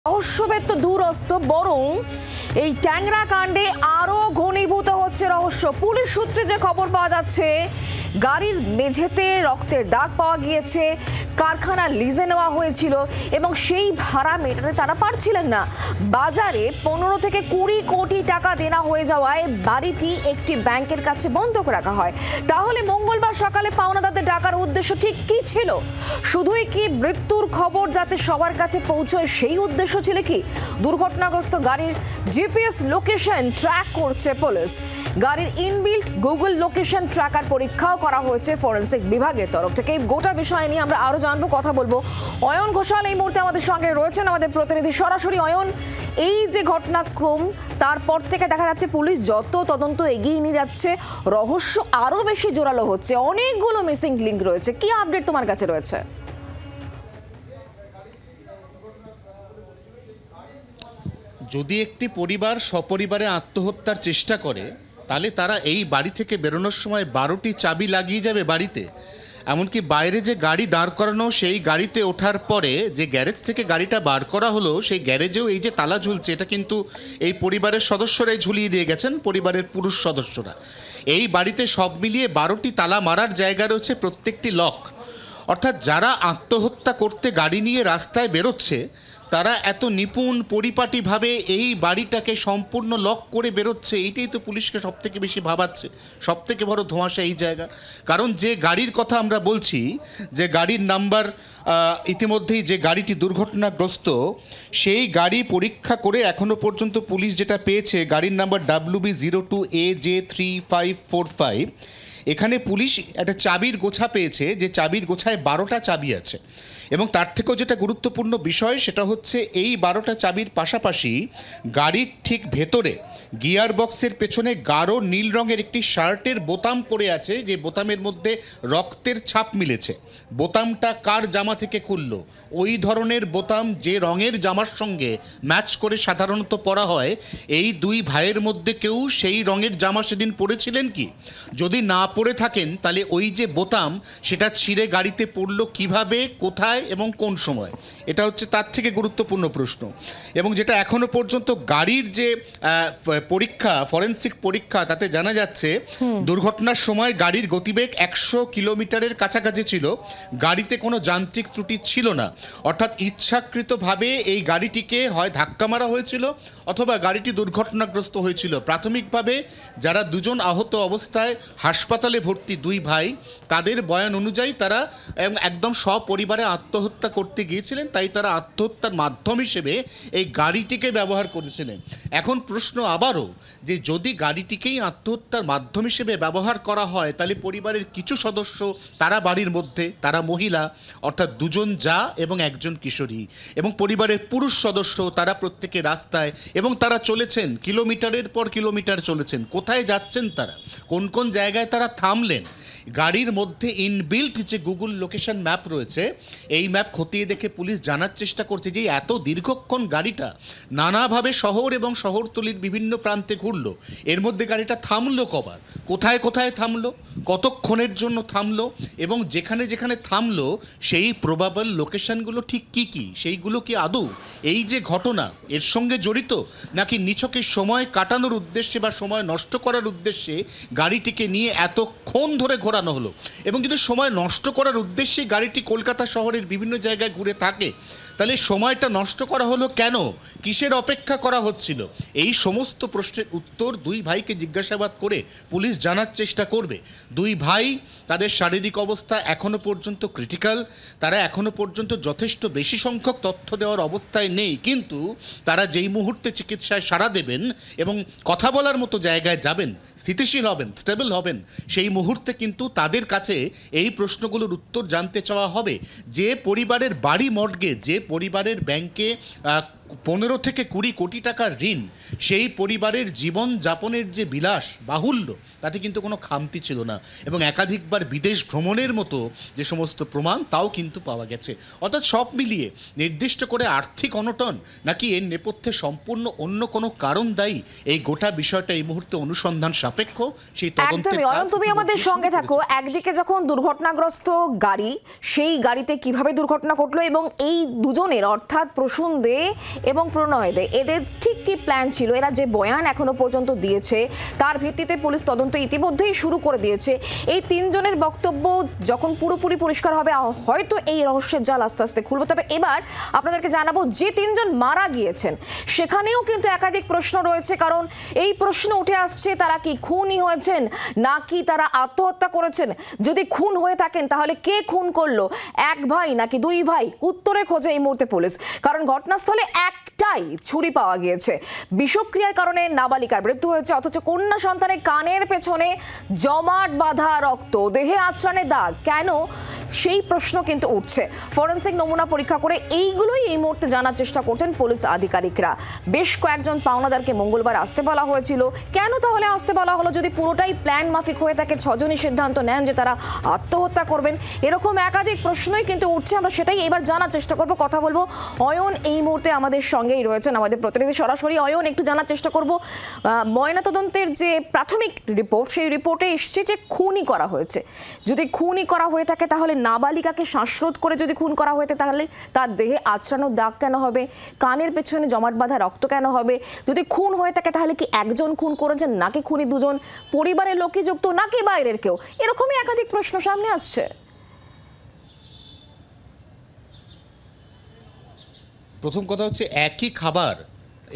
রহস্যভেদ তো দূরস্থ, বরং এই ট্যাংরা কাণ্ডে আরো ঘনীভূত হচ্ছে রহস্য। পুলিশ সূত্রে যে খবর পাওয়া যাচ্ছে, গাড়ির মেঝেতে রক্তের দাগ পাওয়া গিয়েছে, কারখানা লিজে নেওয়া হয়েছিল এবং সেই ভাড়া মেটাতে তারা পারছিলেন না। বাজারে 15 থেকে 20 কোটি টাকা দেনা হয়ে যাওয়ায় বাড়িটি একটি ব্যাংকের কাছে বন্ধক রাখা হয়। তাহলে মঙ্গলবার সকালে পাওনাদারদের ডাকার উদ্দেশ্য ঠিক কি ছিল? শুধুই কি মৃত্যুর খবর যাতে সবার কাছে পৌঁছয় সেই উদ্দেশ্য ছিল কি? দুর্ঘটনাগ্রস্ত গাড়ির জিপিএস লোকেশন ট্র্যাক করছে পুলিশ। গাড়ির ইনবিল্ট গুগল লোকেশন ট্র্যাকার পরীক্ষাও করা হয়েছে ফরেনসিক বিভাগের তরফ থেকে। এই গোটা বিষয় নিয়ে আমরা আরো জানবো, কথা বলবো। অয়ন ঘোষাল এই মুহূর্তে আমাদের সঙ্গে রয়েছেন, আমাদের প্রতিনিধি সরাসরি। অয়ন, এই যে ঘটনাক্রম, তারপর থেকে দেখা যাচ্ছে পুলিশ যত তদন্ত এগিয়ে নিয়ে যাচ্ছে, রহস্য আরো বেশি জোরালো হচ্ছে, অনেকগুলো মিসিং লিঙ্ক রয়েছে। কি আপডেট তোমার কাছে রয়েছে? যদি একটি পরিবার সপরিবারে আত্মহত্যার চেষ্টা করে, তাহলে তারা এই বাড়ি থেকে বেরোনোর সময় 12টি চাবি লাগিয়ে যাবে বাড়িতে। এমনকি বাইরে যে গাড়ি দাঁড় করানো, সেই গাড়িতে ওঠার পরে যে গ্যারেজ থেকে গাড়িটা বার করা হলো, সেই গ্যারেজেও এই যে তালা ঝুলছে, এটা কিন্তু এই পরিবারের সদস্যরাই ঝুলিয়ে দিয়ে গেছেন, পরিবারের পুরুষ সদস্যরা। এই বাড়িতে সব মিলিয়ে 12টি তালা মারার জায়গা রয়েছে, প্রত্যেকটি লক। অর্থাৎ যারা আত্মহত্যা করতে গাড়ি নিয়ে রাস্তায় বেরোচ্ছে, তারা এত নিপুণ পরিপাটিভাবে এই বাড়িটাকে সম্পূর্ণ লক করে বেরোচ্ছে। এইটাই তো পুলিশকে সবথেকে বেশি ভাবাচ্ছে, সবথেকে বড় ধোঁয়াশা এই জায়গা। কারণ যে গাড়ির কথা আমরা বলছি, যে গাড়ির নাম্বার ইতিমধ্যেই যে গাড়িটি দুর্ঘটনাগ্রস্ত, সেই গাড়ি পরীক্ষা করে এখনও পর্যন্ত পুলিশ যেটা পেয়েছে, গাড়ির নাম্বার WB02AJ3545। এখানে পুলিশ একটা চাবির গোছা পেয়েছে, যে চাবির গোছায় 12টা চাবি আছে। এবং তার থেকেও যেটা গুরুত্বপূর্ণ বিষয়, সেটা হচ্ছে এই 12টা চাবির পাশাপাশি গাড়ির ঠিক ভেতরে গিয়ার বক্সের পেছনে গাঢ় নীল রঙের একটি শার্টের বোতাম পড়ে আছে, যে বোতামের মধ্যে রক্তের ছাপ মিলেছে। বোতামটা কার জামা থেকে খুললো? ওই ধরনের বোতাম যে রঙের জামার সঙ্গে ম্যাচ করে সাধারণত পরা হয়, এই দুই ভাইয়ের মধ্যে কেউ সেই রঙের জামা সেদিন পরেছিলেন কি? যদি না পরে থাকেন, তাহলে ওই যে বোতাম, সেটা ছিঁড়ে গাড়িতে পড়লো কিভাবে, কোথায় এবং কোন সময়? এটা হচ্ছে তার থেকে গুরুত্বপূর্ণ প্রশ্ন। এবং যেটা এখনো পর্যন্ত গাড়ির যে পরীক্ষা, ফরেনসিক পরীক্ষা, তাতে জানা যাচ্ছে দুর্ঘটনার সময় গাড়ির গতিবেগ 100 কিলোমিটারের কাছাকাছি ছিল, গাড়িতে কোনো যান্ত্রিক ত্রুটি ছিল না। অর্থাৎ ইচ্ছাকৃতভাবে এই গাড়িটিকে হয় ধাক্কা মারা হয়েছিল অথবা গাড়িটি দুর্ঘটনাগ্রস্ত হয়েছিল। প্রাথমিকভাবে যারা দুজন আহত অবস্থায় হাসপাতালে ভর্তি, দুই ভাই, তাদের বয়ান অনুযায়ী তারা একদম সপরিবারে আত্মহত্যা করতে গিয়েছিলেন, তাই তারা আত্মহত্যার মাধ্যম হিসেবে এই গাড়িটিকে ব্যবহার করেছিলেন। এখন প্রশ্ন আবারও, যে যদি গাড়িটিকেই আত্মহত্যার মাধ্যম হিসেবে ব্যবহার করা হয়, তাহলে পরিবারের কিছু সদস্য, তারা বাড়ির মধ্যে, তারা মহিলা, অর্থাৎ দুজন জা এবং একজন কিশোরী, এবং পরিবারের পুরুষ সদস্য, তারা প্রত্যেকে রাস্তায়, এবং তারা চলেছেন কিলোমিটারের পর কিলোমিটার চলেছেন। কোথায় যাচ্ছেন তারা? কোন কোন জায়গায় তারা থামলেন? গাড়ির মধ্যে ইনবিল্ট যে গুগল লোকেশন ম্যাপ রয়েছে, এই ম্যাপ খতিয়ে দেখে পুলিশ জানার চেষ্টা করছে যে এত দীর্ঘক্ষণ গাড়িটা নানাভাবে শহর এবং শহরতলির বিভিন্ন প্রান্তে ঘুরলো, এর মধ্যে গাড়িটা থামলো কবার, কোথায় কোথায় থামলো, কতক্ষণের জন্য থামলো, এবং যেখানে যেখানে থামলো সেই প্রবাবল লোকেশনগুলো ঠিক কী কী, সেইগুলো কি আদৌ এই যে ঘটনা এর সঙ্গে জড়িত, নাকি নিছকের সময় কাটানোর উদ্দেশ্যে বা সময় নষ্ট করার উদ্দেশ্যে গাড়িটিকে নিয়ে এতক্ষণ ধরে ঘোরানো হলো? এবং যদি সময় নষ্ট করার উদ্দেশ্যে গাড়িটি কলকাতা শহরের বিভিন্ন জায়গায় ঘুরে থাকে, তাহলে সময়টা নষ্ট করা হলো কেন? কিসের অপেক্ষা করা হচ্ছিল? এই সমস্ত প্রশ্নের উত্তর দুই ভাইকে জিজ্ঞাসাবাদ করে পুলিশ জানার চেষ্টা করবে। দুই ভাই, তাদের শারীরিক অবস্থা এখনো পর্যন্ত ক্রিটিক্যাল, তারা এখনো পর্যন্ত যথেষ্ট বেশি সংখ্যক তথ্য দেওয়ার অবস্থায় নেই, কিন্তু তারা যেই মুহূর্তে চিকিৎসায় সাড়া দেবেন এবং কথা বলার মতো জায়গায় যাবেন, স্থিতিশীল হবেন, স্টেবল হবেন, সেই মুহূর্তে কিন্তু তাদের কাছে এই প্রশ্নগুলোর উত্তর জানতে চাওয়া হবে। যে পরিবারের বাড়ি মর্টগেজ, যে পরিবারের ব্যাংকে 15 থেকে 20 কোটি টাকার ঋণ, সেই পরিবারের জীবন যাপনের যে বিলাস বাহুল্য, তাতে কিন্তু কোনো খামতি ছিল না। এবং একাধিকবার বিদেশ ভ্রমণের মতো যে সমস্ত প্রমাণ, তাও কিন্তু পাওয়া গেছে। অর্থাৎ সব মিলিয়ে নির্দিষ্ট করে আর্থিক অনটন, নাকি এর নেপথ্যে সম্পূর্ণ অন্য কোনো কারণ দায়ী, এই গোটা বিষয়টা এই মুহূর্তে অনুসন্ধান সাপেক্ষ। সেই তদন্তের কাজ তুমি আমাদের সঙ্গে থাকো। একদিকে যখন দুর্ঘটনাগ্রস্ত গাড়ি, সেই গাড়িতে কিভাবে দুর্ঘটনা ঘটলো এবং এই দুজনের অর্থাৎ প্রসূন দে এবং প্রণয় দে, এদের ঠিক কি প্ল্যান ছিল? এরা যে বয়ান এখনো পর্যন্ত দিয়েছে তার ভিত্তিতে পুলিশ তদন্ত ইতিমধ্যেই শুরু করে দিয়েছে। এই তিনজনের বক্তব্য যখন পুরোপুরি পরিষ্কার হবে হয়তো এই রহস্যের জাল আস্তে আস্তে খুলবে। তবে এবার আপনাদেরকে জানাবো যে তিনজন মারা গিয়েছেন সেখানেও কিন্তু একাধিক প্রশ্ন রয়েছে, কারণ এই প্রশ্ন উঠে আসছে তারা কি খুনই হয়েছেন নাকি তারা আত্মহত্যা করেছেন। যদি খুন হয়ে থাকেন তাহলে কে খুন করলো, এক ভাই নাকি দুই ভাই? উত্তরের খোঁজে এই মুহূর্তে পুলিশ, কারণ ঘটনাস্থলে একটাই ছুরি পাওয়া গিয়েছে। বিষক্রিয়ার কারণে নাবালিকার মৃত্যু হয়েছে, অথচ কন্যা সন্তানের কানের পেছনে জমাট বাঁধা রক্ত, দেহে আঁচড়ানের দাগ, কেন সেই প্রশ্ন কিন্তু উঠছে। ফরেনসিক নমুনা পরীক্ষা করে এইগুলোই এই মুহূর্তে জানার চেষ্টা করছেন পুলিশ আধিকারিকরা। বেশ কয়েকজন পাওনাদারকে মঙ্গলবার আসতে বলা হয়েছিল, কেন তাহলে আসতে বলা হলো? যদি পুরোটাই প্ল্যান মাফিক হয়ে থাকে, ছজনই সিদ্ধান্ত নেন যে তারা আত্মহত্যা করবেন, এরকম একাধিক প্রশ্নই কিন্তু উঠছে। আমরা সেটাই এবার জানার চেষ্টা করব, কথা বলবো। অয়ন এই মুহূর্তে আমাদের সঙ্গেই রয়েছেন, আমাদের প্রতিনিধি সরাসরি। অয়ন, একটু জানার চেষ্টা করব, ময়নাতদন্তের যে প্রাথমিক রিপোর্ট সেই রিপোর্টে এসছে যে খুনই করা হয়েছে। যদি খুনই করা হয়ে থাকে তাহলে নাবালিকাকে শ্বাসরোধ করে যদি খুন করা হয়েছে তাহলে তার দেহে আঁচড়ানোর দাগ কেন হবে, কানের পেছনে জমাট বাঁধা রক্ত কেন হবে? যদি খুন হয়ে থাকে তাহলে কি একজন খুন করেছেন নাকি খুনি দুজন, পরিবারের লোকই যুক্ত নাকি বাইরের কেউ? এরকমই একাধিক প্রশ্ন সামনে আসছে। প্রথম কথা হচ্ছে একই খাবার,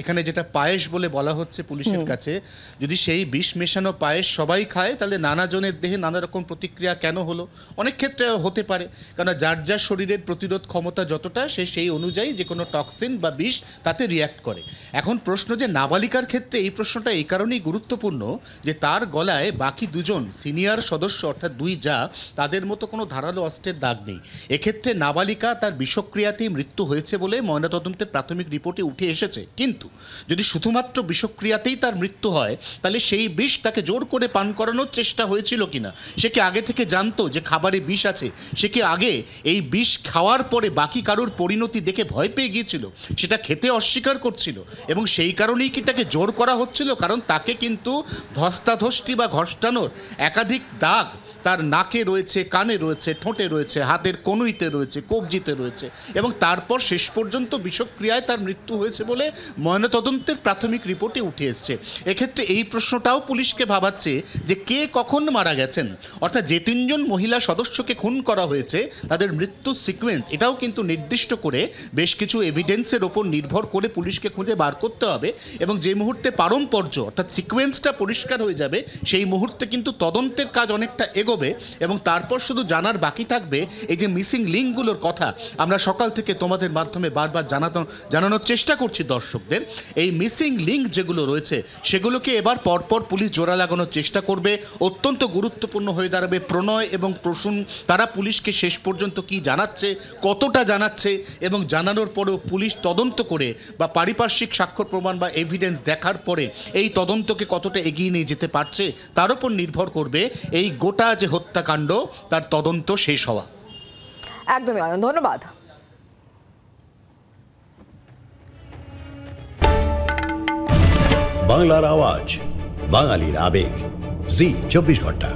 এখানে যেটা পায়েস বলে বলা হচ্ছে পুলিশের কাছে, যদি সেই বিষ মেশানো পায়েস সবাই খায় তাহলে নানা জনের দেহে নানা রকম প্রতিক্রিয়া কেন হলো? অনেক ক্ষেত্রে হতে পারে, কারণ যার যার শরীরের প্রতিরোধ ক্ষমতা যতটা সে সেই অনুযায়ী যে কোনো টক্সিন বা বিষ তাতে রিয়্যাক্ট করে। এখন প্রশ্ন যে নাবালিকার ক্ষেত্রে এই প্রশ্নটা এই কারণেই গুরুত্বপূর্ণ যে তার গলায় বাকি দুজন সিনিয়র সদস্য অর্থাৎ দুই যা, তাদের মতো কোনো ধারালো অস্ত্রের দাগ নেই। এক্ষেত্রে নাবালিকা তার বিষক্রিয়াতেই মৃত্যু হয়েছে বলে ময়নাতদন্তের প্রাথমিক রিপোর্টে উঠে এসেছে। কিন্তু যদি শুধুমাত্র বিষক্রিয়াতেই তার মৃত্যু হয় তাহলে সেই বিষ তাকে জোর করে পান করানোর চেষ্টা হয়েছিল কিনা, সে কি আগে থেকে জানতো যে খাবারে বিষ আছে, সে কি আগে এই বিষ খাওয়ার পরে বাকি কারোর পরিণতি দেখে ভয় পেয়ে গিয়েছিল, সেটা খেতে অস্বীকার করছিল এবং সেই কারণেই কি তাকে জোর করা হচ্ছিল? কারণ তাকে কিন্তু ধস্তাধস্তি বা ঘষ্টানোর একাধিক দাগ তার নাকে রয়েছে, কানে রয়েছে, ঠোঁটে রয়েছে, হাতের কনুইতে রয়েছে, কবজিতে রয়েছে এবং তারপর শেষ পর্যন্ত বিষক্রিয়ায় তার মৃত্যু হয়েছে বলে ময়নাতদন্তের প্রাথমিক রিপোর্টে উঠে এসছে। এক্ষেত্রে এই প্রশ্নটাও পুলিশকে ভাবাচ্ছে যে কে কখন মারা গেছেন, অর্থাৎ যে তিনজন মহিলা সদস্যকে খুন করা হয়েছে তাদের মৃত্যুর সিকোয়েন্স, এটাও কিন্তু নির্দিষ্ট করে বেশ কিছু এভিডেন্সের ওপর নির্ভর করে পুলিশকে খুঁজে বার করতে হবে এবং যে মুহূর্তে পারম্পর্য অর্থাৎ সিকোয়েন্সটা পরিষ্কার হয়ে যাবে সেই মুহূর্তে কিন্তু তদন্তের কাজ অনেকটা এগোবে এবং তারপর শুধু জানার বাকি থাকবে এই যে মিসিং লিঙ্কগুলোর কথা আমরা সকাল থেকে তোমাদের মাধ্যমে বারবার জানানোর চেষ্টা করছি দর্শকদের। এই মিসিং লিঙ্ক যেগুলো রয়েছে সেগুলোকে এবার পরপর পুলিশ জোড়া লাগানোর চেষ্টা করবে। অত্যন্ত গুরুত্বপূর্ণ হয়ে দাঁড়াবে প্রণয় এবং প্রসূন, তারা পুলিশকে শেষ পর্যন্ত কি জানাচ্ছে, কতটা জানাচ্ছে এবং জানানোর পরেও পুলিশ তদন্ত করে বা পারিপার্শ্বিক সাক্ষ্য প্রমাণ বা এভিডেন্স দেখার পরে এই তদন্তকে কতটা এগিয়ে নিয়ে যেতে পারছে তার উপর নির্ভর করবে এই গোটা যে হত্যাকাণ্ড তার তদন্ত শেষ হওয়া। একদমই অয়ন, ধন্যবাদ। বাংলার আওয়াজ, বাঙালির আবেগ, জি 24 ঘন্টা।